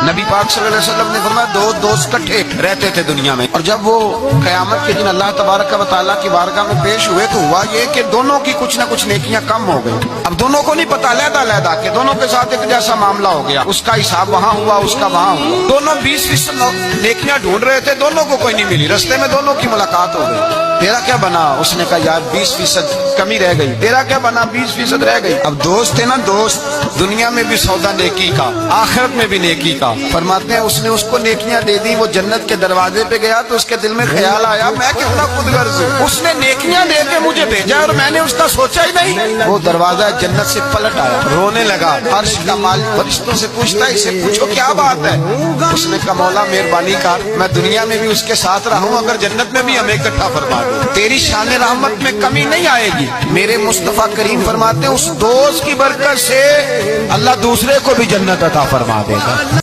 نبی پاک صلی اللہ علیہ وسلم نے فرمایا دو دوست کٹھے رہتے تھے دنیا میں، اور جب وہ قیامت کے دن اللہ تبارک و تعالیٰ کی بارگاہ میں پیش ہوئے تو ہوا یہ کہ دونوں کی کچھ نہ کچھ نیکیاں کم ہو گئی۔ اب دونوں کو نہیں پتا، علیحدہ علیحدہ کہ دونوں کے ساتھ ایک جیسا معاملہ ہو گیا، اس کا حساب وہاں ہوا، اس کا وہاں ہوا۔ دونوں 20% نیکیاں ڈھونڈ رہے تھے، دونوں کو کوئی نہیں ملی، رستے میں دونوں کی ملاقات ہو گئی۔ تیرا کیا بنا؟ اس نے کہا یار 20% کمی رہ گئی۔ تیرا کیا بنا؟ 20% رہ گئی۔ اب دوست ہے نا دوست، دنیا میں بھی سودا نیکی کا، آخرت میں بھی نیکی کا۔ فرماتے ہیں اس نے اس کو نیکیاں دے دی، وہ جنت کے دروازے پہ گیا تو اس کے دل میں خیال آیا میں کتنا خود غرض ہوں، اس نے نیکیاں دے کے مجھے بھیجا اور میں نے اس کا سوچا ہی نہیں۔ وہ دروازہ جنت سے پلٹ آیا، رونے لگا، عرش کا مالک فرشتوں سے پوچھتا ہے اسے پوچھو کیا بات ہے؟ اس نے کہا مولا مہربانی کر، میں دنیا میں بھی اس کے ساتھ رہا ہوں، اگر جنت میں بھی ہمیں اکٹھا فرما دو، تیری شان رحمت میں کمی نہیں آئے گی۔ میرے مصطفیٰ کریم فرماتے ہیں اس دوست کی برکت سے اللہ دوسرے کو بھی جنت عطا فرما دے گا۔